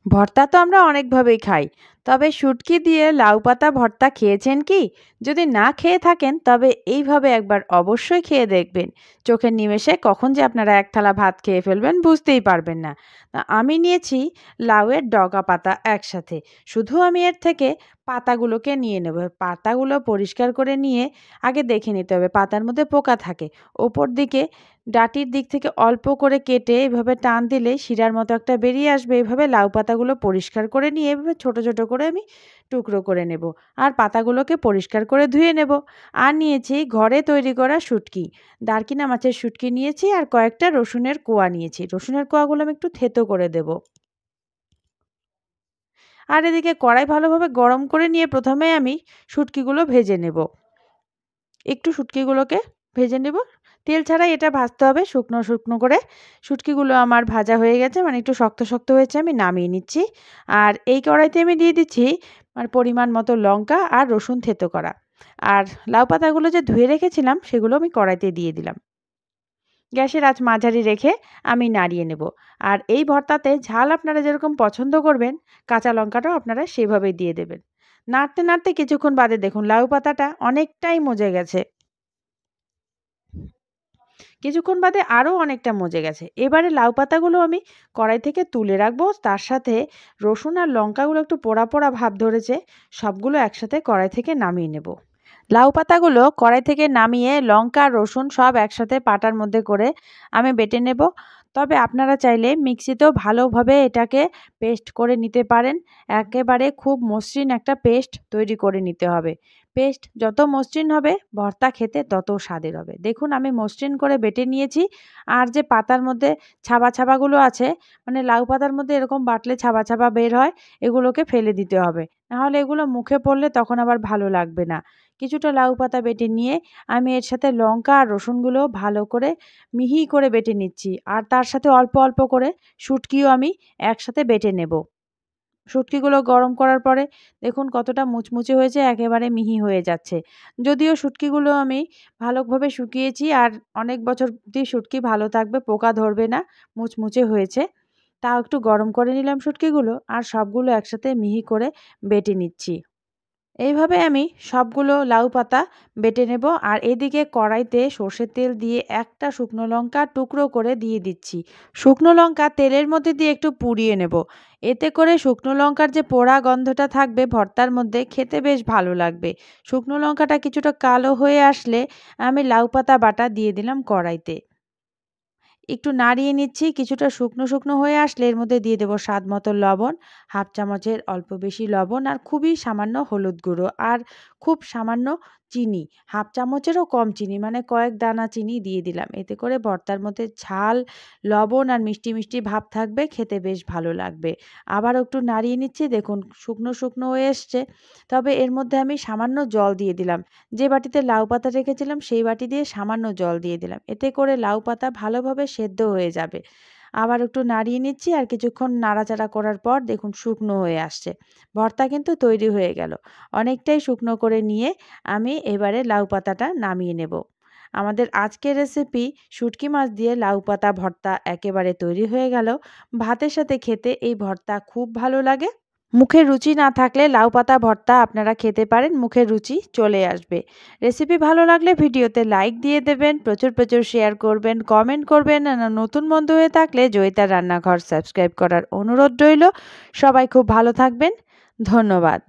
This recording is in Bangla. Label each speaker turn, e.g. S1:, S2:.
S1: ভর্তা তো আমরা অনেকভাবেই খাই। তবে শুটকি দিয়ে লাউ পাতা ভর্তা খেয়েছেন কি? যদি না খেয়ে থাকেন তবে এইভাবে একবার অবশ্যই খেয়ে দেখবেন। চোখের নিমেষে কখন যে আপনারা এক থালা ভাত খেয়ে ফেলবেন বুঝতেই পারবেন না। আমি নিয়েছি লাউয়ের ডগা পাতা একসাথে। শুধু আমি এর থেকে পাতাগুলোকে নিয়ে নেব। পাতাগুলো পরিষ্কার করে নিয়ে আগে দেখে নিতে হবে পাতার মধ্যে পোকা থাকে। ওপর দিকে ডাঁটির দিক থেকে অল্প করে কেটে এভাবে টান দিলে শিরার মতো একটা বেরিয়ে আসবে। এভাবে লাউ পাতাগুলো পরিষ্কার করে নিয়ে এভাবে ছোট ছোট করে আমি টুকরো করে নেব। আর পাতাগুলোকে পরিষ্কার করে ধুয়ে নেব। আর নিয়েছি ঘরে তৈরি করা শুটকি, দারকিনা মাছের শুটকি নিয়েছি আর কয়েকটা রসুনের কোয়া নিয়েছি। রসুনের কোয়াগুলো আমি একটু থেতো করে দেব। আর এদিকে কড়াই ভালোভাবে গরম করে নিয়ে প্রথমে আমি শুটকিগুলো ভেজে নেব। একটু শুটকিগুলোকে ভেজে নেব। তেল ছাড়াই এটা ভাজতে হবে শুকনো শুকনো করে। শুটকিগুলো আমার ভাজা হয়ে গেছে, মানে একটু শক্ত শক্ত হয়েছে, আমি নামিয়ে নিচ্ছি। আর এই কড়াইতে আমি দিয়ে দিচ্ছি পরিমাণ মতো লঙ্কা আর রসুন থেতো করা। আর লাউ পাতাগুলো যে ধুয়ে রেখেছিলাম সেগুলো আমি কড়াইতে দিয়ে দিলাম। গ্যাসের আঁচ মাঝারি রেখে আমি নাড়িয়ে নেব। আর এই ভর্তাতে ঝাল আপনারা যেরকম পছন্দ করবেন, কাঁচা লঙ্কাটাও আপনারা সেভাবেই দিয়ে দেবেন। নাড়তে নাড়তে কিছুক্ষণ বাদে দেখুন লাউ পাতাটা অনেকটাই মজে গেছে। কিছুক্ষণ বাদে আরও অনেকটা মজে গেছে। এবারে লাউ পাতাগুলো আমি কড়াই থেকে তুলে রাখবো। তার সাথে রসুন আর লঙ্কাগুলো একটু পোড়া পোড়া ভাব ধরেছে, সবগুলো একসাথে কড়াই থেকে নামিয়ে নেব। লাউ পাতাগুলো কড়াই থেকে নামিয়ে লঙ্কা রসুন সব একসাথে পাটার মধ্যে করে আমি বেটে নেব। তবে আপনারা চাইলে মিক্সিতেও ভালোভাবে এটাকে পেস্ট করে নিতে পারেন। একেবারে খুব মসৃণ একটা পেস্ট তৈরি করে নিতে হবে। পেস্ট যত মসৃণ হবে ভর্তা খেতে তত স্বাদের হবে। দেখুন আমি মসৃণ করে বেটে নিয়েছি। আর যে পাতার মধ্যে ছাবা ছাবাগুলো আছে, মানে লাউ পাতার মধ্যে এরকম বাটলে ছাবা ছাবা বের হয়, এগুলোকে ফেলে দিতে হবে। নাহলে এগুলো মুখে পড়লে তখন আবার ভালো লাগবে না। কিছুটা লাউ পাতা বেটে নিয়ে আমি এর সাথে লঙ্কা আর রসুনগুলো ভালো করে মিহি করে বেটে নিচ্ছি। আর তার সাথে অল্প অল্প করে শুটকিও আমি একসাথে বেটে নেব। শুটকিগুলো গরম করার পরে দেখুন কতটা মুচমুচে হয়েছে, একেবারে মিহি হয়ে যাচ্ছে। যদিও শুটকিগুলো আমি ভালোভাবে শুকিয়েছি আর অনেক বছর অব্দি শুটকি ভালো থাকবে, পোকা ধরবে না, মুচমুচে হয়েছে। তাও একটু গরম করে নিলাম শুটকিগুলো আর সবগুলো একসাথে মিহি করে বেটে নিচ্ছি। এইভাবে আমি সবগুলো লাউ পাতা বেটে নেব। আর এদিকে কড়াইতে সর্ষের তেল দিয়ে একটা শুকনো লঙ্কা টুকরো করে দিয়ে দিচ্ছি। শুকনো লঙ্কা তেলের মধ্যে দিয়ে একটু পুড়িয়ে নেব। এতে করে শুকনো লঙ্কার যে পোড়া গন্ধটা থাকবে ভর্তার মধ্যে, খেতে বেশ ভালো লাগবে। শুকনো লঙ্কাটা কিছুটা কালো হয়ে আসলে আমি লাউ পাতা বাটা দিয়ে দিলাম কড়াইতে। একটু নাড়িয়ে নিচ্ছি। কিছুটা শুকনো শুকনো হয়ে আসলে এর মধ্যে দিয়ে দেবো স্বাদ মতো লবণ, হাফ চামচের অল্প বেশি লবণ আর খুবই সামান্য হলুদ গুঁড়ো আর খুব সামান্য চিনি, হাফ চামচেরও কম চিনি, মানে কয়েক দানা চিনি দিয়ে দিলাম। এতে করে ভর্তার মধ্যে ঝাল, লবণ আর মিষ্টি মিষ্টি ভাব থাকবে, খেতে বেশ ভালো লাগবে। আবারও একটু নাড়িয়ে নিচ্ছি। দেখুন শুকনো শুকনো হয়ে এসছে। তবে এর মধ্যে আমি সামান্য জল দিয়ে দিলাম। যে বাটিতে লাউ পাতা রেখেছিলাম সেই বাটি দিয়ে সামান্য জল দিয়ে দিলাম। এতে করে লাউ পাতা ভালোভাবে সেদ্ধ হয়ে যাবে। আবার একটু নাড়িয়ে নিচ্ছি আর কিছুক্ষণ নাড়াচাড়া করার পর দেখুন শুকনো হয়ে আসছে। ভর্তা কিন্তু তৈরি হয়ে গেল। অনেকটাই শুকনো করে নিয়ে আমি এবারে লাউ পাতাটা নামিয়ে নেব। আমাদের আজকের রেসিপি শুটকি মাছ দিয়ে লাউ পাতা ভর্তা একেবারে তৈরি হয়ে গেল। ভাতের সাথে খেতে এই ভর্তা খুব ভালো লাগে। মুখের রুচি না থাকলে লাউ পাতা ভর্তা আপনারা খেতে পারেন, মুখের রুচি চলে আসবে। রেসিপি ভালো লাগলে ভিডিওতে লাইক দিয়ে দেবেন, প্রচুর প্রচুর শেয়ার করবেন, কমেন্ট করবেন। আর নতুন বন্ধু হয়ে থাকলে জয়িতার রান্নাঘর সাবস্ক্রাইব করার অনুরোধ রইল। সবাই খুব ভালো থাকবেন। ধন্যবাদ।